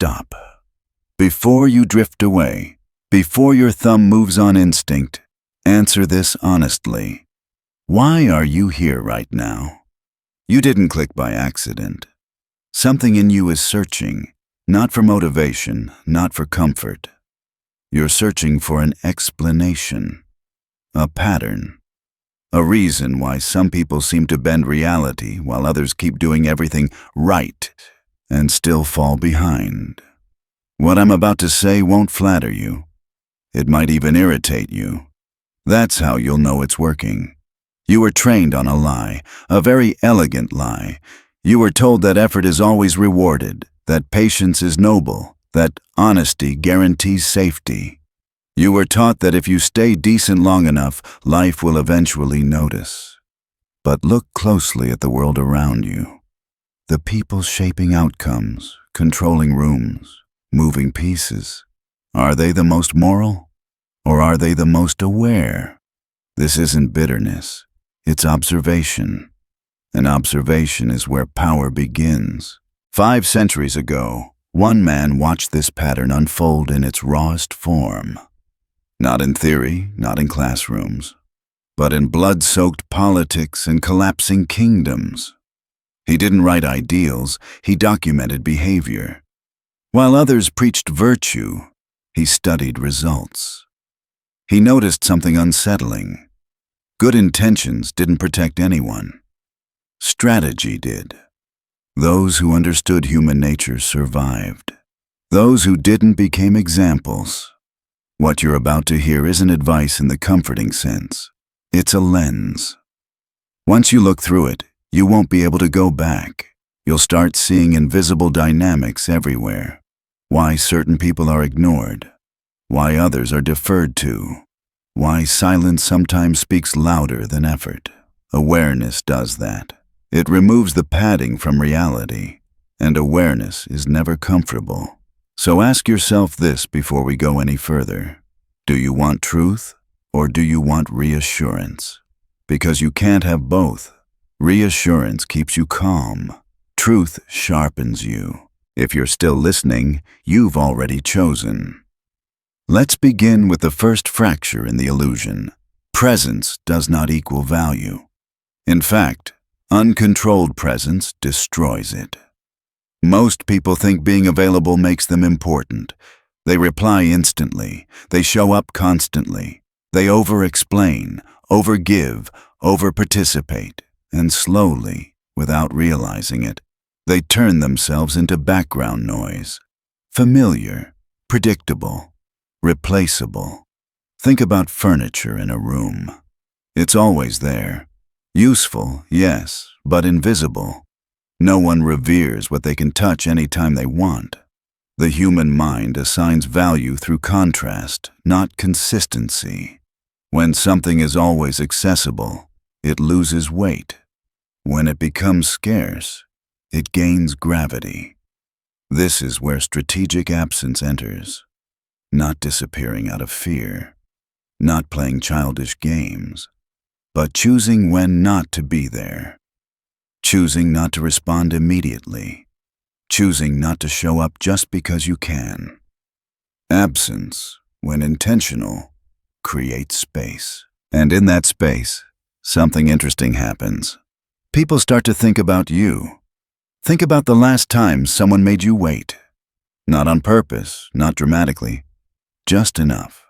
stop. Before you drift away, before your thumb moves on instinct, answer this honestly. Why are you here right now? You didn't click by accident. Something in you is searching, not for motivation, not for comfort. You're searching for an explanation, a pattern, a reason why some people seem to bend reality while others keep doing everything right and still fall behind. What I'm about to say won't flatter you. It might even irritate you. That's how you'll know it's working. You were trained on a lie, a very elegant lie. You were told that effort is always rewarded, that patience is noble, that honesty guarantees safety. You were taught that if you stay decent long enough, life will eventually notice. But look closely at the world around you. The people shaping outcomes, controlling rooms, moving pieces. Are they the most moral? Or are they the most aware? This isn't bitterness. It's observation. And observation is where power begins. 5 centuries ago, one man watched this pattern unfold in its rawest form. Not in theory, not in classrooms, but in blood-soaked politics and collapsing kingdoms. He didn't write ideals, he documented behavior. While others preached virtue, he studied results. He noticed something unsettling. Good intentions didn't protect anyone. Strategy did. Those who understood human nature survived. Those who didn't became examples. What you're about to hear isn't advice in the comforting sense. It's a lens. Once you look through it, you won't be able to go back. You'll start seeing invisible dynamics everywhere. Why certain people are ignored. Why others are deferred to. Why silence sometimes speaks louder than effort. Awareness does that. It removes the padding from reality, and awareness is never comfortable. So ask yourself this before we go any further. Do you want truth, or do you want reassurance? Because you can't have both. Reassurance keeps you calm. Truth sharpens you. If you're still listening, you've already chosen. Let's begin with the first fracture in the illusion. Presence does not equal value. In fact, uncontrolled presence destroys it. Most people think being available makes them important. They reply instantly. They show up constantly. They over-explain, over-give, over-participate, and slowly, without realizing it, they turn themselves into background noise. Familiar, predictable, replaceable. Think about furniture in a room. It's always there. Useful, yes, but invisible. No one reveres what they can touch anytime they want. The human mind assigns value through contrast, not consistency. When something is always accessible, it loses weight. When it becomes scarce, it gains gravity. This is where strategic absence enters. Not disappearing out of fear, not playing childish games, but choosing when not to be there. Choosing not to respond immediately. Choosing not to show up just because you can. Absence, when intentional, creates space. And in that space, something interesting happens. People start to think about you. Think about the last time someone made you wait. Not on purpose, not dramatically, just enough.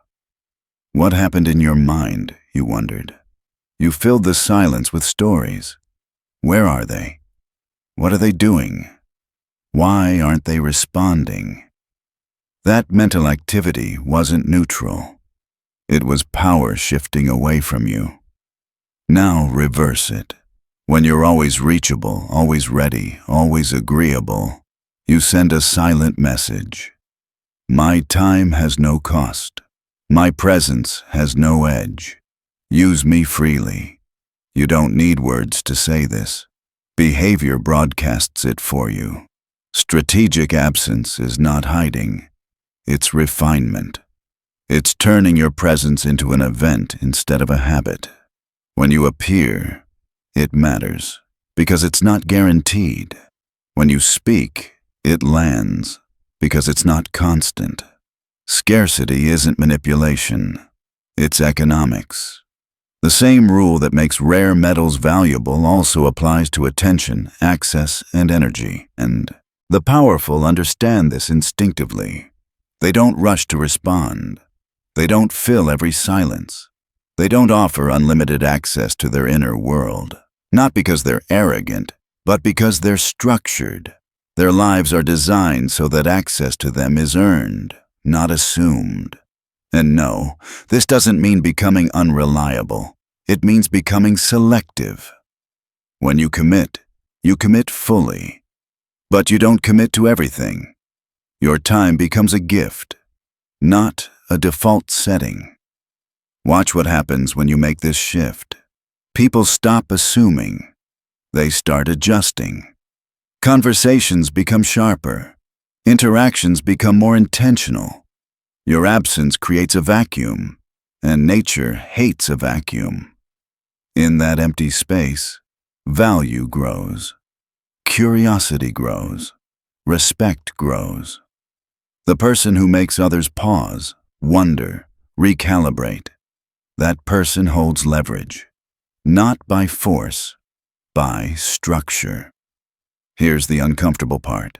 What happened in your mind, you wondered. You filled the silence with stories. Where are they? What are they doing? Why aren't they responding? That mental activity wasn't neutral. It was power shifting away from you. Now reverse it. When you're always reachable, always ready, always agreeable, you send a silent message. My time has no cost. My presence has no edge. Use me freely. You don't need words to say this. Behavior broadcasts it for you. Strategic absence is not hiding. It's refinement. It's turning your presence into an event instead of a habit. When you appear, it matters, because it's not guaranteed. When you speak, it lands. Because it's not constant. Scarcity isn't manipulation. It's economics. The same rule that makes rare metals valuable also applies to attention, access, and energy. And the powerful understand this instinctively. They don't rush to respond. They don't fill every silence. They don't offer unlimited access to their inner world. Not because they're arrogant, but because they're structured. Their lives are designed so that access to them is earned, not assumed. And no, this doesn't mean becoming unreliable. It means becoming selective. When you commit fully. But you don't commit to everything. Your time becomes a gift, not a default setting. Watch what happens when you make this shift. People stop assuming. They start adjusting. Conversations become sharper. Interactions become more intentional. Your absence creates a vacuum, and nature hates a vacuum. In that empty space, value grows. Curiosity grows. Respect grows. The person who makes others pause, wonder, recalibrate, that person holds leverage. Not by force, by structure. Here's the uncomfortable part.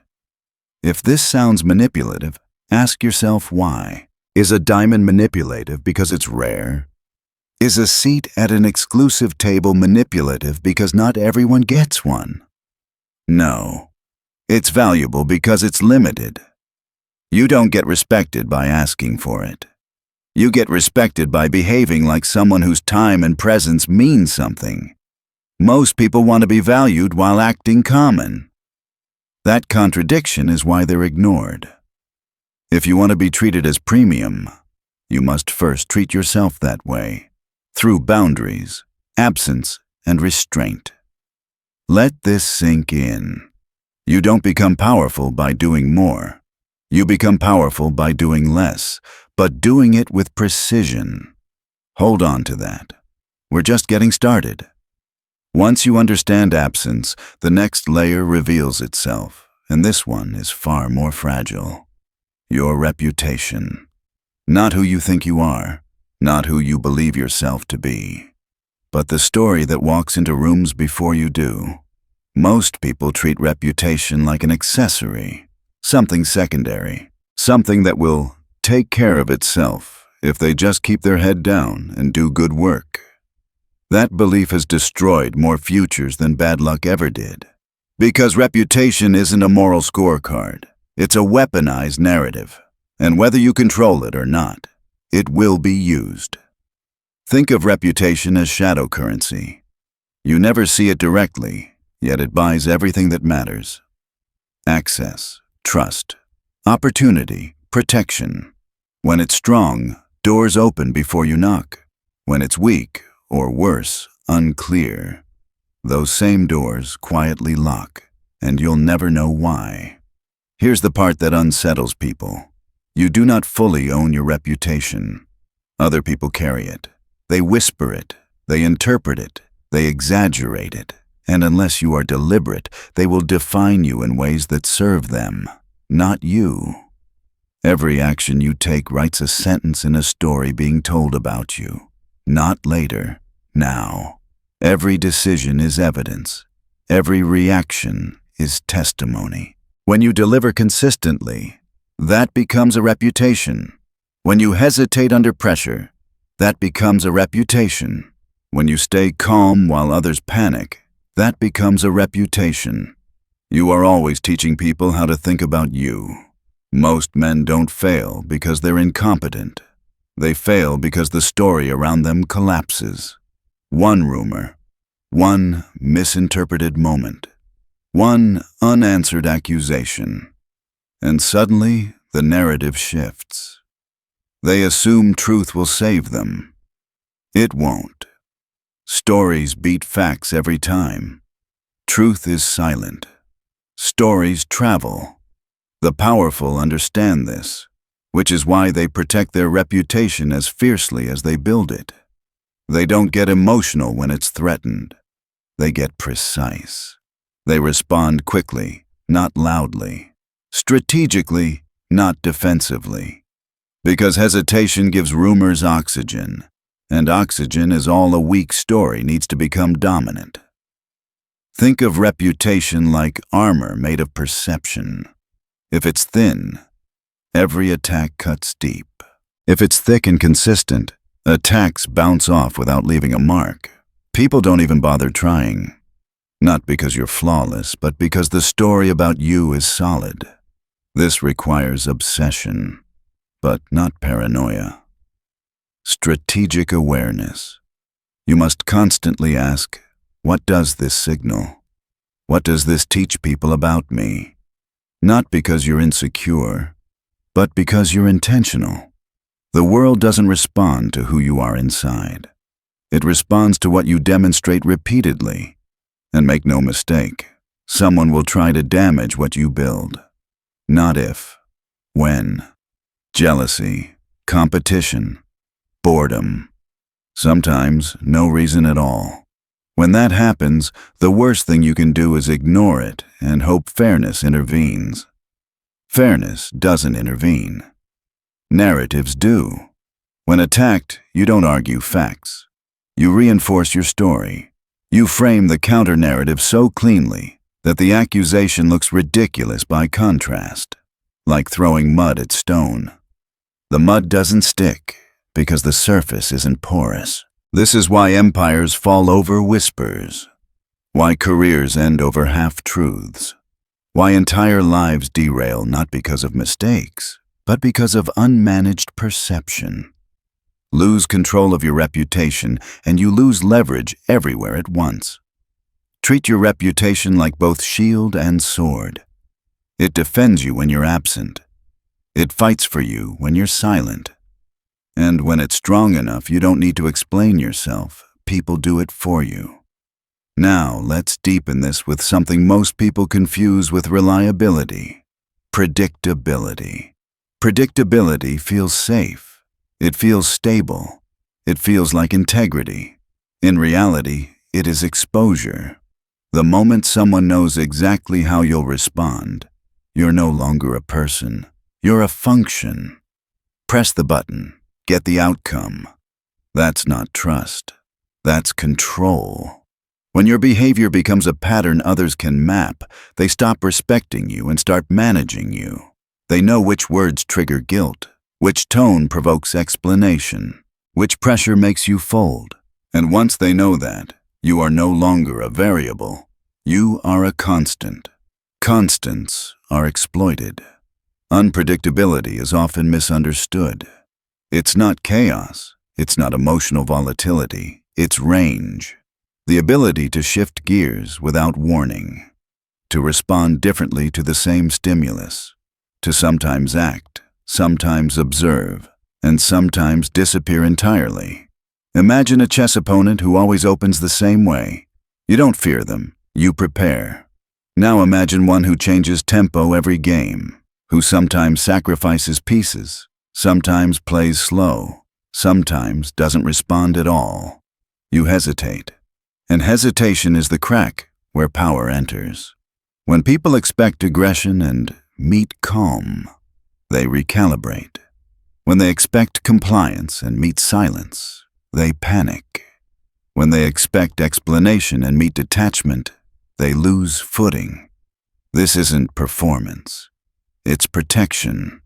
If this sounds manipulative, ask yourself why. Is a diamond manipulative because it's rare? Is a seat at an exclusive table manipulative because not everyone gets one? No. It's valuable because it's limited. You don't get respected by asking for it. You get respected by behaving like someone whose time and presence mean something. Most people want to be valued while acting common. That contradiction is why they're ignored. If you want to be treated as premium, you must first treat yourself that way, through boundaries, absence, and restraint. Let this sink in. You don't become powerful by doing more. You become powerful by doing less, but doing it with precision. Hold on to that. We're just getting started. Once you understand absence, the next layer reveals itself, and this one is far more fragile. Your reputation. Not who you think you are, not who you believe yourself to be, but the story that walks into rooms before you do. Most people treat reputation like an accessory, something secondary, something that will take care of itself if they just keep their head down and do good work. That belief has destroyed more futures than bad luck ever did. Because reputation isn't a moral scorecard. It's a weaponized narrative. And whether you control it or not, it will be used. Think of reputation as shadow currency. You never see it directly, yet it buys everything that matters. Access, trust, opportunity, protection. When it's strong, doors open before you knock. When it's weak, or worse, unclear, those same doors quietly lock, and you'll never know why. Here's the part that unsettles people. You do not fully own your reputation. Other people carry it. They whisper it. They interpret it. They exaggerate it. And unless you are deliberate, they will define you in ways that serve them, not you. Every action you take writes a sentence in a story being told about you. Not later, now. Every decision is evidence. Every reaction is testimony. When you deliver consistently, that becomes a reputation. When you hesitate under pressure, that becomes a reputation. When you stay calm while others panic, that becomes a reputation. You are always teaching people how to think about you. Most men don't fail because they're incompetent. They fail because the story around them collapses. One rumor, one misinterpreted moment, one unanswered accusation, and suddenly the narrative shifts. They assume truth will save them. It won't. Stories beat facts every time. Truth is silent. Stories travel. The powerful understand this, which is why they protect their reputation as fiercely as they build it. They don't get emotional when it's threatened. They get precise. They respond quickly, not loudly. Strategically, not defensively. Because hesitation gives rumors oxygen, and oxygen is all a weak story needs to become dominant. Think of reputation like armor made of perception. If it's thin, every attack cuts deep. If it's thick and consistent, attacks bounce off without leaving a mark. People don't even bother trying. Not because you're flawless, but because the story about you is solid. This requires obsession, but not paranoia. Strategic awareness. You must constantly ask, what does this signal? What does this teach people about me? Not because you're insecure, but because you're intentional. The world doesn't respond to who you are inside. It responds to what you demonstrate repeatedly. And make no mistake, someone will try to damage what you build. Not if, when. Jealousy, competition, boredom. Sometimes no reason at all. When that happens, the worst thing you can do is ignore it and hope fairness intervenes. Fairness doesn't intervene. Narratives do. When attacked, you don't argue facts. You reinforce your story. You frame the counter-narrative so cleanly that the accusation looks ridiculous by contrast, like throwing mud at stone. The mud doesn't stick because the surface isn't porous. This is why empires fall over whispers, why careers end over half-truths, why entire lives derail not because of mistakes, but because of unmanaged perception. Lose control of your reputation, and you lose leverage everywhere at once. Treat your reputation like both shield and sword. It defends you when you're absent. It fights for you when you're silent. And when it's strong enough, you don't need to explain yourself. People do it for you. Now, let's deepen this with something most people confuse with reliability: predictability. Predictability feels safe. It feels stable. It feels like integrity. In reality, it is exposure. The moment someone knows exactly how you'll respond, you're no longer a person. You're a function. Press the button. Get the outcome. That's not trust. That's control. When your behavior becomes a pattern others can map, they stop respecting you and start managing you. They know which words trigger guilt, which tone provokes explanation, which pressure makes you fold. And once they know that, you are no longer a variable. You are a constant. Constants are exploited. Unpredictability is often misunderstood. It's not chaos. It's not emotional volatility. It's range. The ability to shift gears without warning. To respond differently to the same stimulus. To sometimes act, sometimes observe, and sometimes disappear entirely. Imagine a chess opponent who always opens the same way. You don't fear them, you prepare. Now imagine one who changes tempo every game, who sometimes sacrifices pieces, sometimes plays slow, sometimes doesn't respond at all. You hesitate. And hesitation is the crack where power enters. When people expect aggression and meet calm, they recalibrate. When they expect compliance and meet silence, they panic. When they expect explanation and meet detachment, they lose footing. This isn't performance. It's protection.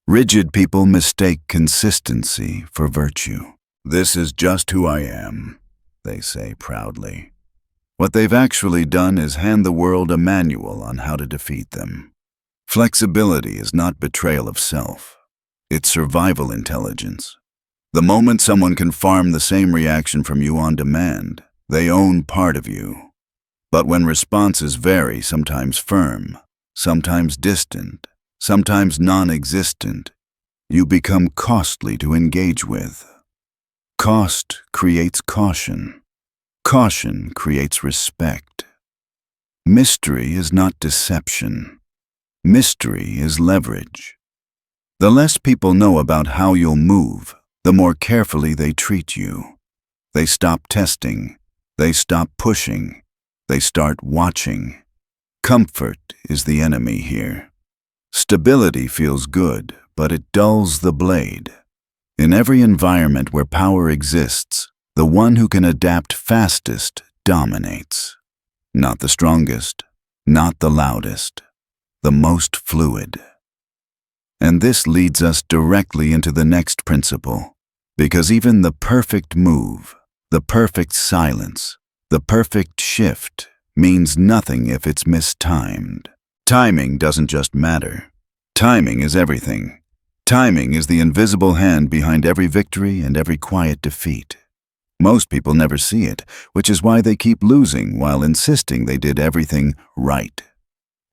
Rigid people mistake consistency for virtue. "This is just who I am," they say proudly. What they've actually done is hand the world a manual on how to defeat them. Flexibility is not betrayal of self. It's survival intelligence. The moment someone can farm the same reaction from you on demand, they own part of you. But when responses vary, sometimes firm, sometimes distant, sometimes non-existent, you become costly to engage with. Cost creates caution. Caution creates respect. Mystery is not deception. Mystery is leverage. The less people know about how you'll move, the more carefully they treat you. They stop testing. They stop pushing. They start watching. Comfort is the enemy here. Stability feels good, but it dulls the blade. In every environment where power exists, the one who can adapt fastest dominates. Not the strongest, not the loudest, the most fluid. And this leads us directly into the next principle, because even the perfect move, the perfect silence, the perfect shift means nothing if it's mistimed. Timing doesn't just matter. Timing is everything. Timing is the invisible hand behind every victory and every quiet defeat. Most people never see it, which is why they keep losing while insisting they did everything right.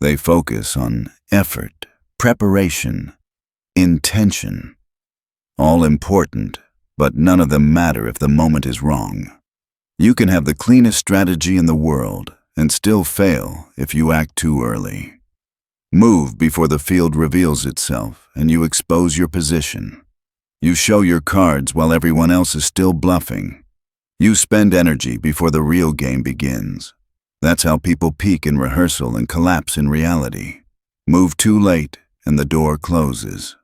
They focus on effort, preparation, intention. All important, but none of them matter if the moment is wrong. You can have the cleanest strategy in the world and still fail if you act too early. Move before the field reveals itself and you expose your position. You show your cards while everyone else is still bluffing. You spend energy before the real game begins. That's how people peak in rehearsal and collapse in reality. Move too late and the door closes.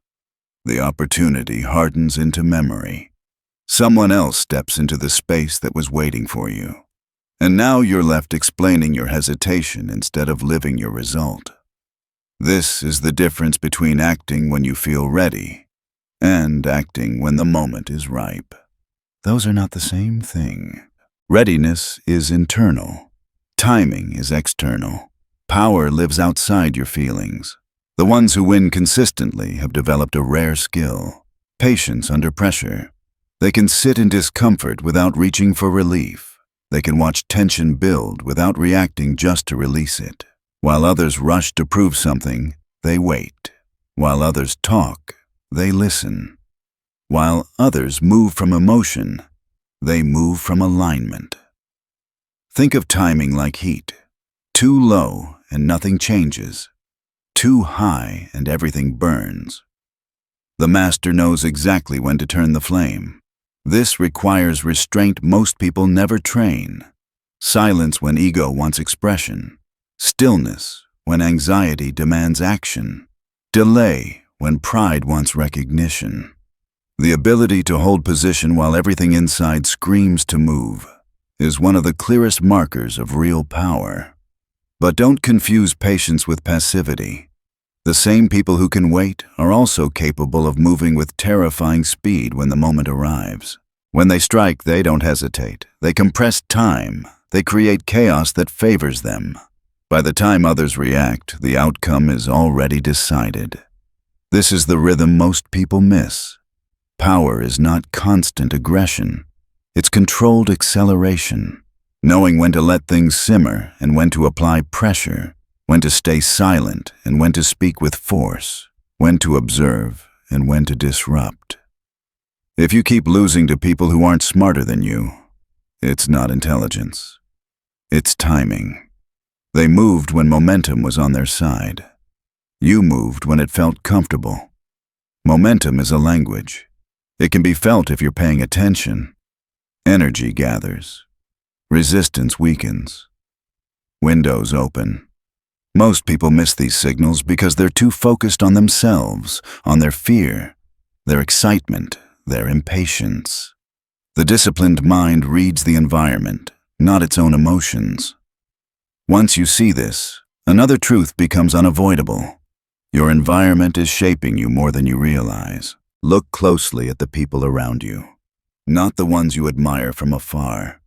The opportunity hardens into memory. Someone else steps into the space that was waiting for you. And now you're left explaining your hesitation instead of living your result. This is the difference between acting when you feel ready and acting when the moment is ripe. Those are not the same thing. Readiness is internal. Timing is external. Power lives outside your feelings. The ones who win consistently have developed a rare skill, patience under pressure. They can sit in discomfort without reaching for relief. They can watch tension build without reacting just to release it. While others rush to prove something, they wait. While others talk, they listen. While others move from emotion, they move from alignment. Think of timing like heat. Too low and nothing changes. Too high and everything burns. The master knows exactly when to turn the flame. This requires restraint most people never train. Silence when ego wants expression. Stillness when anxiety demands action. Delay when pride wants recognition. The ability to hold position while everything inside screams to move is one of the clearest markers of real power. But don't confuse patience with passivity. The same people who can wait are also capable of moving with terrifying speed when the moment arrives. When they strike, they don't hesitate. They compress time. They create chaos that favors them. By the time others react, the outcome is already decided. This is the rhythm most people miss. Power is not constant aggression. It's controlled acceleration. Knowing when to let things simmer and when to apply pressure. When to stay silent and when to speak with force. When to observe and when to disrupt. If you keep losing to people who aren't smarter than you, it's not intelligence. It's timing. They moved when momentum was on their side. You moved when it felt comfortable. Momentum is a language. It can be felt if you're paying attention. Energy gathers. Resistance weakens. Windows open. Most people miss these signals because they're too focused on themselves, on their fear, their excitement, their impatience. The disciplined mind reads the environment, not its own emotions. Once you see this, another truth becomes unavoidable. Your environment is shaping you more than you realize. Look closely at the people around you. Not the ones you admire from afar.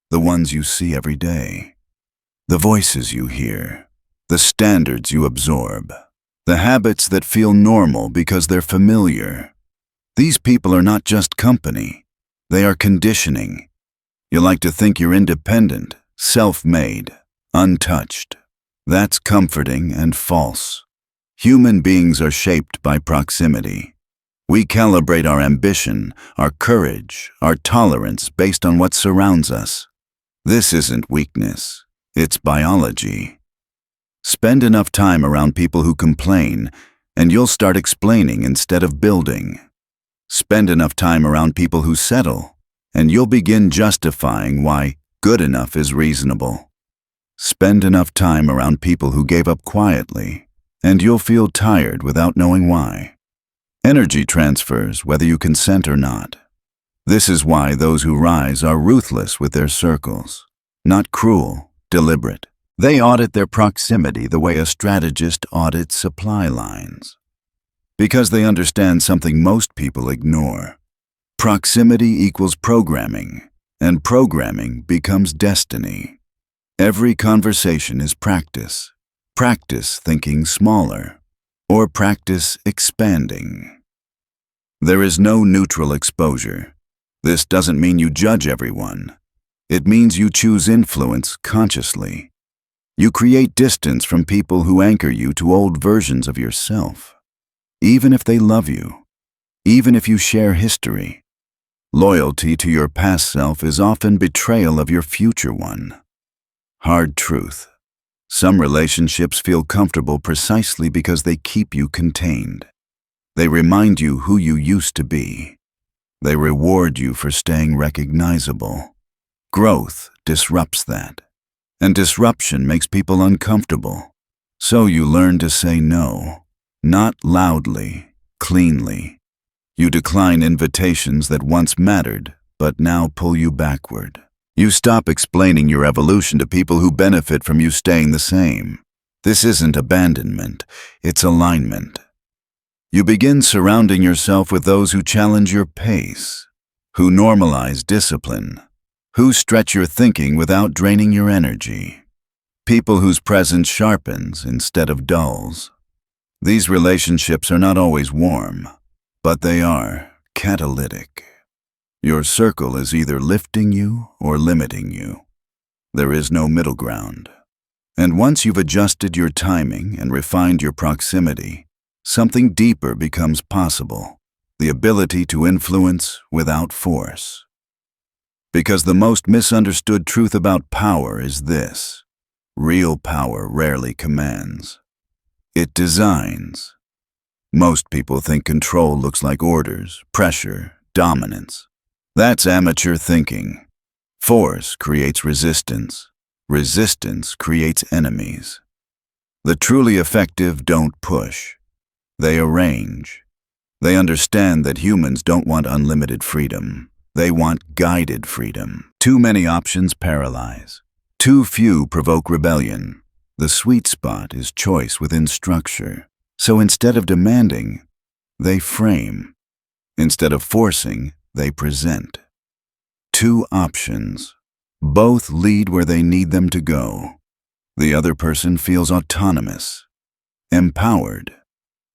The ones you see every day. The voices you hear. The standards you absorb. The habits that feel normal because they're familiar. These people are not just company. They are conditioning. You like to think you're independent, self-made, untouched. That's comforting and false. Human beings are shaped by proximity. We calibrate our ambition, our courage, our tolerance based on what surrounds us. This isn't weakness, it's biology. Spend enough time around people who complain, and you'll start explaining instead of building. Spend enough time around people who settle, and you'll begin justifying why good enough is reasonable. Spend enough time around people who gave up quietly, and you'll feel tired without knowing why. Energy transfers whether you consent or not. This is why those who rise are ruthless with their circles, not cruel, deliberate. They audit their proximity the way a strategist audits supply lines. Because they understand something most people ignore. Proximity equals programming, and programming becomes destiny. Every conversation is practice. Practice thinking smaller, or practice expanding. There is no neutral exposure. This doesn't mean you judge everyone. It means you choose influence consciously. You create distance from people who anchor you to old versions of yourself. Even if they love you, even if you share history, loyalty to your past self is often betrayal of your future one. Hard truth. Some relationships feel comfortable precisely because they keep you contained. They remind you who you used to be. They reward you for staying recognizable. Growth disrupts that, and disruption makes people uncomfortable. So you learn to say no, not loudly, cleanly. You decline invitations that once mattered, but now pull you backward. You stop explaining your evolution to people who benefit from you staying the same. This isn't abandonment, it's alignment. You begin surrounding yourself with those who challenge your pace, who normalize discipline, who stretch your thinking without draining your energy. People whose presence sharpens instead of dulls. These relationships are not always warm, but they are catalytic. Your circle is either lifting you or limiting you. There is no middle ground. And once you've adjusted your timing and refined your proximity, something deeper becomes possible, the ability to influence without force. Because the most misunderstood truth about power is this: real power rarely commands. It designs. Most people think control looks like orders, pressure, dominance. That's amateur thinking. Force creates resistance. Resistance creates enemies. The truly effective don't push. They arrange. They understand that humans don't want unlimited freedom. They want guided freedom. Too many options paralyze. Too few provoke rebellion. The sweet spot is choice within structure. So instead of demanding, they frame. Instead of forcing, they present. Two options. Both lead where they need them to go. The other person feels autonomous, empowered,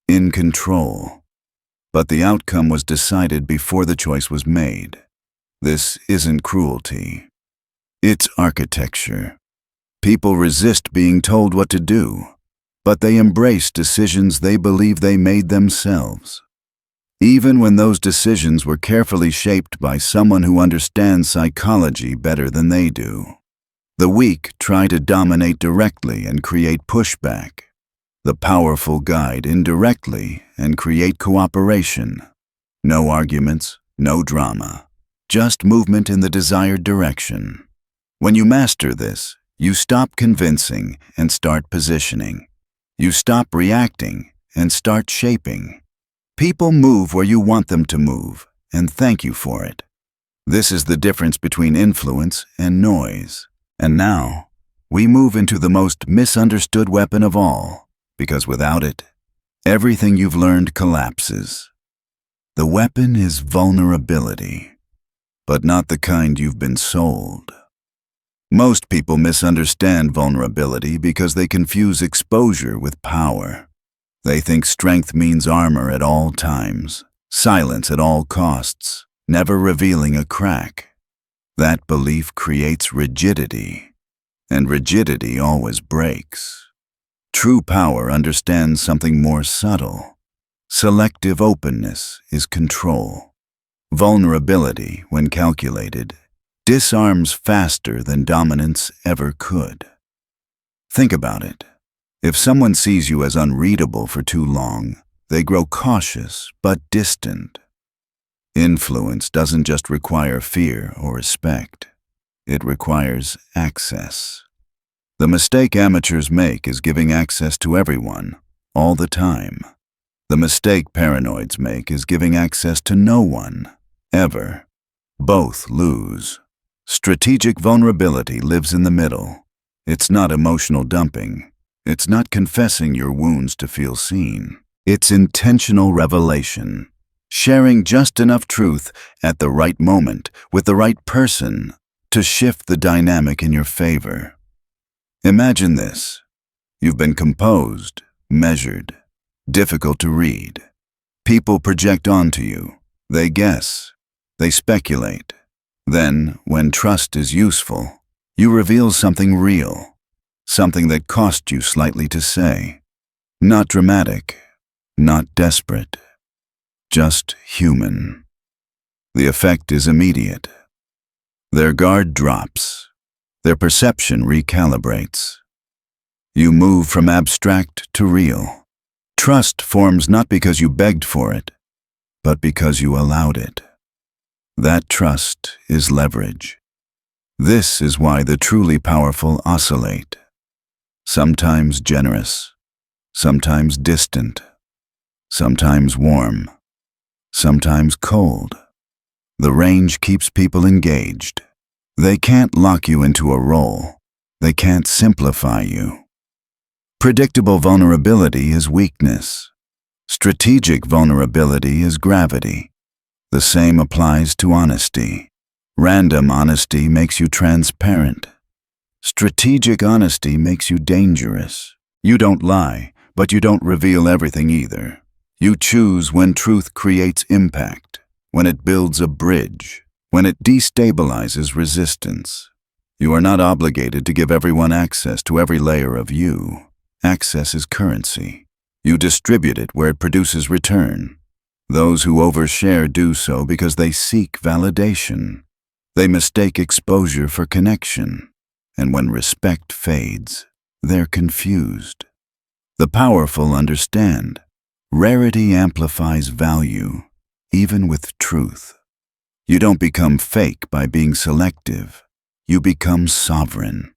in control. But the outcome was decided before the choice was made. This isn't cruelty. It's architecture. People resist being told what to do, but they embrace decisions they believe they made themselves. Even when those decisions were carefully shaped by someone who understands psychology better than they do. The weak try to dominate directly and create pushback. The powerful guide indirectly and create cooperation. No arguments, no drama, just movement in the desired direction. When you master this, you stop convincing and start positioning. You stop reacting and start shaping. People move where you want them to move, and thank you for it. This is the difference between influence and noise. And now, we move into the most misunderstood weapon of all, because without it, everything you've learned collapses. The weapon is vulnerability, but not the kind you've been sold. Most people misunderstand vulnerability because they confuse exposure with power. They think strength means armor at all times, silence at all costs, never revealing a crack. That belief creates rigidity, and rigidity always breaks. True power understands something more subtle. Selective openness is control. Vulnerability, when calculated, disarms faster than dominance ever could. Think about it. If someone sees you as unreadable for too long, they grow cautious but distant. Influence doesn't just require fear or respect. It requires access. The mistake amateurs make is giving access to everyone, all the time. The mistake paranoids make is giving access to no one, ever. Both lose. Strategic vulnerability lives in the middle. It's not emotional dumping. It's not confessing your wounds to feel seen. It's intentional revelation. Sharing just enough truth at the right moment with the right person to shift the dynamic in your favor. Imagine this. You've been composed, measured, difficult to read. People project onto you. They guess. They speculate. Then, when trust is useful, you reveal something real, something that cost you slightly to say. Not dramatic, not desperate, just human. The effect is immediate. Their guard drops. Their perception recalibrates. You move from abstract to real. Trust forms not because you begged for it, but because you allowed it. That trust is leverage. This is why the truly powerful oscillate. Sometimes generous, sometimes distant, sometimes warm, sometimes cold. The range keeps people engaged. They can't lock you into a role. They can't simplify you. Predictable vulnerability is weakness. Strategic vulnerability is gravity. The same applies to honesty. Random honesty makes you transparent. Strategic honesty makes you dangerous. You don't lie, but you don't reveal everything either. You choose when truth creates impact, when it builds a bridge, when it destabilizes resistance. You are not obligated to give everyone access to every layer of you. Access is currency. You distribute it where it produces return. Those who overshare do so because they seek validation. They mistake exposure for connection. And when respect fades, they're confused. The powerful understand. Rarity amplifies value, even with truth. You don't become fake by being selective. You become sovereign.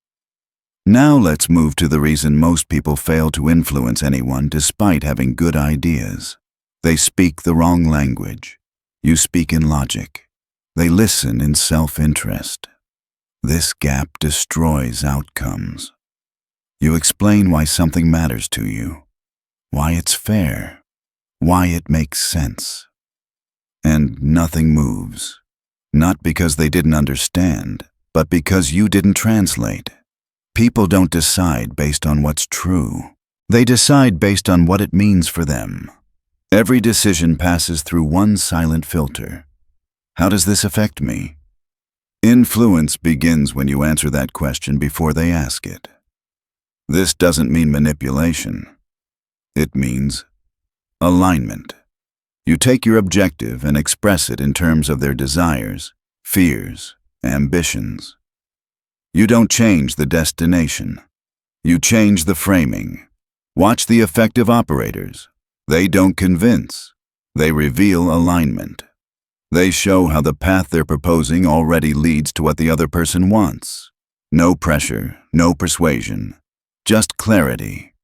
Now let's move to the reason most people fail to influence anyone despite having good ideas. They speak the wrong language. You speak in logic. They listen in self-interest. This gap destroys outcomes. You explain why something matters to you, why it's fair, why it makes sense. And nothing moves. Not because they didn't understand, but because you didn't translate. People don't decide based on what's true. They decide based on what it means for them. Every decision passes through one silent filter. How does this affect me? Influence begins when you answer that question before they ask it. This doesn't mean manipulation. It means alignment. You take your objective and express it in terms of their desires, fears, ambitions. You don't change the destination. You change the framing. Watch the effective operators. They don't convince. They reveal alignment. They show how the path they're proposing already leads to what the other person wants. No pressure, no persuasion, just clarity.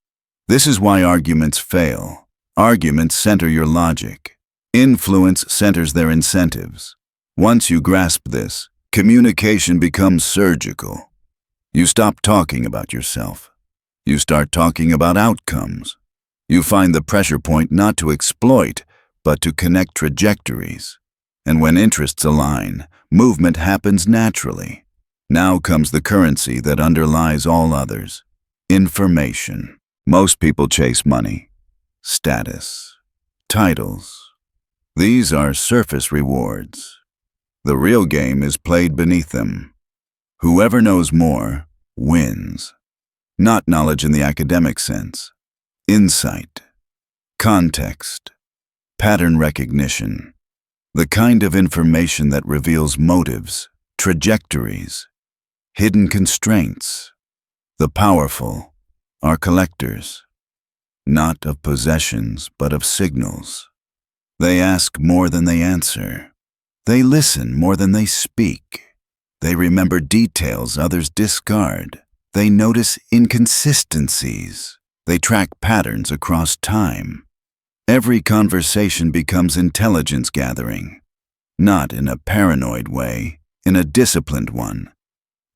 This is why arguments fail. Arguments center your logic. Influence centers their incentives. Once you grasp this, communication becomes surgical. You stop talking about yourself. You start talking about outcomes. You find the pressure point not to exploit, but to connect trajectories. And when interests align, movement happens naturally. Now comes the currency that underlies all others: information. Most people chase money, status, titles. These are surface rewards. The real game is played beneath them. Whoever knows more wins. Not knowledge in the academic sense. Insight, context, pattern recognition. The kind of information that reveals motives, trajectories, hidden constraints. The powerful are collectors, not of possessions, but of signals. They ask more than they answer. They listen more than they speak. They remember details others discard. They notice inconsistencies. They track patterns across time. Every conversation becomes intelligence gathering, not in a paranoid way, in a disciplined one.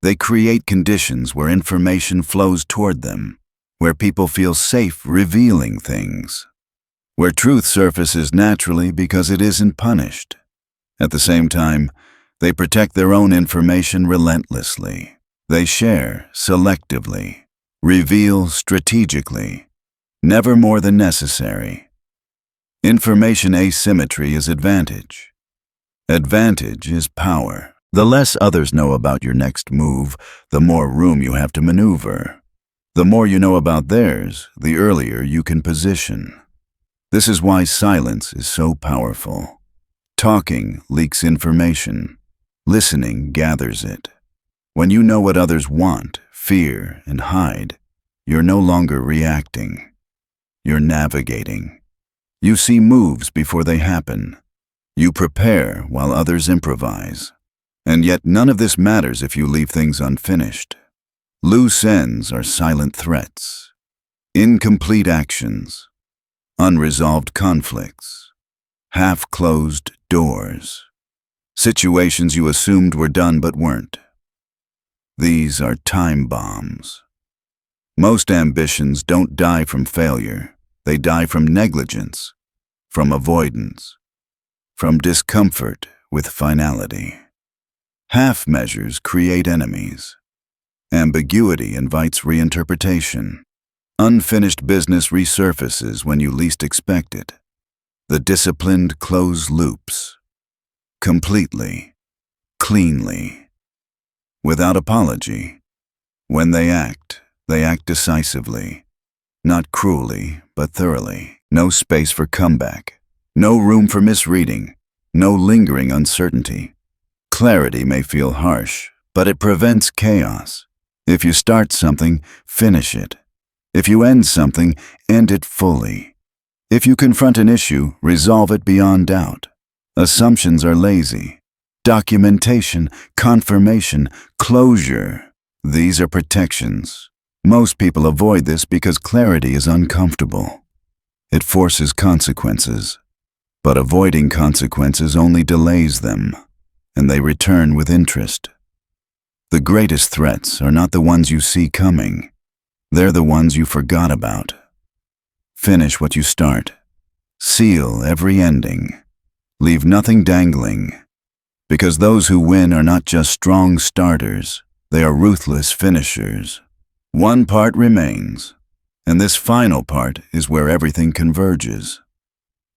They create conditions where information flows toward them, where people feel safe revealing things, where truth surfaces naturally because it isn't punished. At the same time, they protect their own information relentlessly. They share selectively, reveal strategically, never more than necessary. Information asymmetry is advantage. Advantage is power. The less others know about your next move, the more room you have to maneuver. The more you know about theirs, the earlier you can position. This is why silence is so powerful. Talking leaks information. Listening gathers it. When you know what others want, fear, and hide, you're no longer reacting. You're navigating. You see moves before they happen. You prepare while others improvise. And yet none of this matters if you leave things unfinished. Loose ends are silent threats, incomplete actions, unresolved conflicts, half-closed doors, situations you assumed were done but weren't. These are time bombs. Most ambitions don't die from failure. They die from negligence, from avoidance, from discomfort with finality. Half measures create enemies. Ambiguity invites reinterpretation. Unfinished business resurfaces when you least expect it. The disciplined close loops. Completely, cleanly, without apology. When they act decisively. Not cruelly, but thoroughly. No space for comeback. No room for misreading. No lingering uncertainty. Clarity may feel harsh, but it prevents chaos. If you start something, finish it. If you end something, end it fully. If you confront an issue, resolve it beyond doubt. Assumptions are lazy. Documentation, confirmation, closure. These are protections. Most people avoid this because clarity is uncomfortable. It forces consequences. But avoiding consequences only delays them, and they return with interest. The greatest threats are not the ones you see coming. They're the ones you forgot about. Finish what you start. Seal every ending. Leave nothing dangling. Because those who win are not just strong starters, they are ruthless finishers. One part remains, and this final part is where everything converges.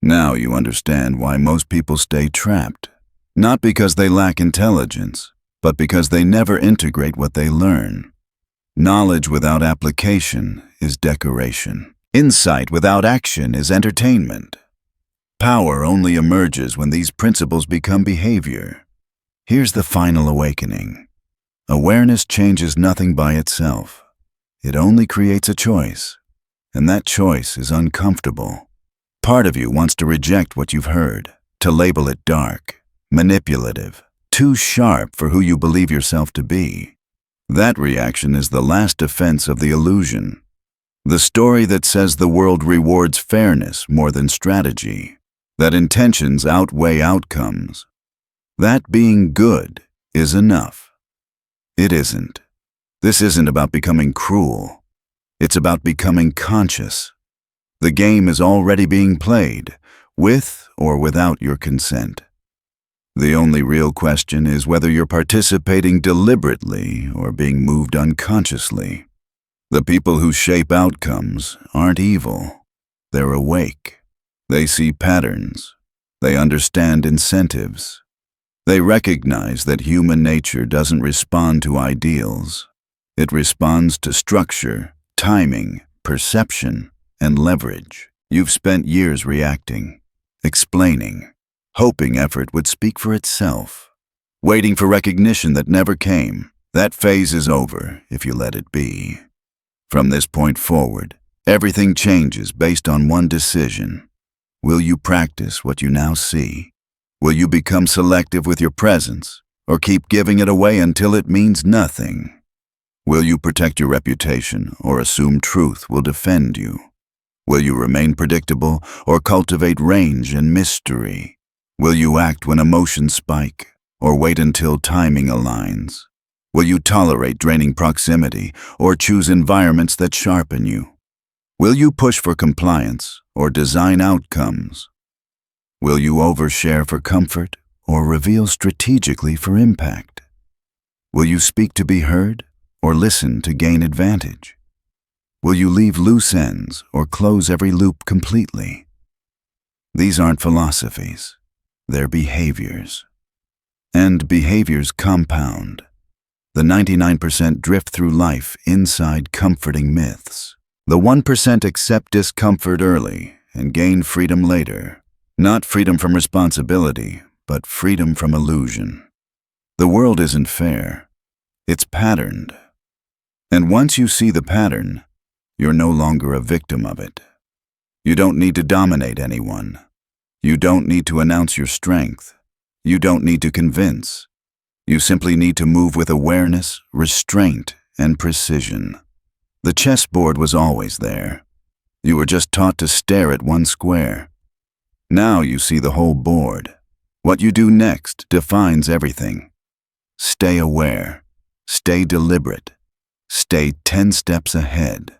Now you understand why most people stay trapped. Not because they lack intelligence, but because they never integrate what they learn. Knowledge without application is decoration. Insight without action is entertainment. Power only emerges when these principles become behavior. Here's the final awakening. Awareness changes nothing by itself. It only creates a choice, and that choice is uncomfortable. Part of you wants to reject what you've heard, to label it dark, manipulative, too sharp for who you believe yourself to be. That reaction is the last defense of the illusion. The story that says the world rewards fairness more than strategy, that intentions outweigh outcomes, that being good is enough. It isn't. This isn't about becoming cruel. It's about becoming conscious. The game is already being played, with or without your consent. The only real question is whether you're participating deliberately or being moved unconsciously. The people who shape outcomes aren't evil. They're awake. They see patterns. They understand incentives. They recognize that human nature doesn't respond to ideals. It responds to structure, timing, perception, and leverage. You've spent years reacting, explaining, hoping effort would speak for itself, waiting for recognition that never came. That phase is over if you let it be. From this point forward, everything changes based on one decision. Will you practice what you now see? Will you become selective with your presence, or keep giving it away until it means nothing? Will you protect your reputation or assume truth will defend you? Will you remain predictable or cultivate range and mystery? Will you act when emotions spike or wait until timing aligns? Will you tolerate draining proximity or choose environments that sharpen you? Will you push for compliance or design outcomes? Will you overshare for comfort or reveal strategically for impact? Will you speak to be heard or listen to gain advantage? Will you leave loose ends or close every loop completely? These aren't philosophies, they're behaviors. And behaviors compound. The 99% drift through life inside comforting myths. The 1% accept discomfort early and gain freedom later. Not freedom from responsibility, but freedom from illusion. The world isn't fair. It's patterned. And once you see the pattern, you're no longer a victim of it. You don't need to dominate anyone. You don't need to announce your strength. You don't need to convince. You simply need to move with awareness, restraint, and precision. The chessboard was always there. You were just taught to stare at one square. Now you see the whole board. What you do next defines everything. Stay aware. Stay deliberate. Stay 10 steps ahead.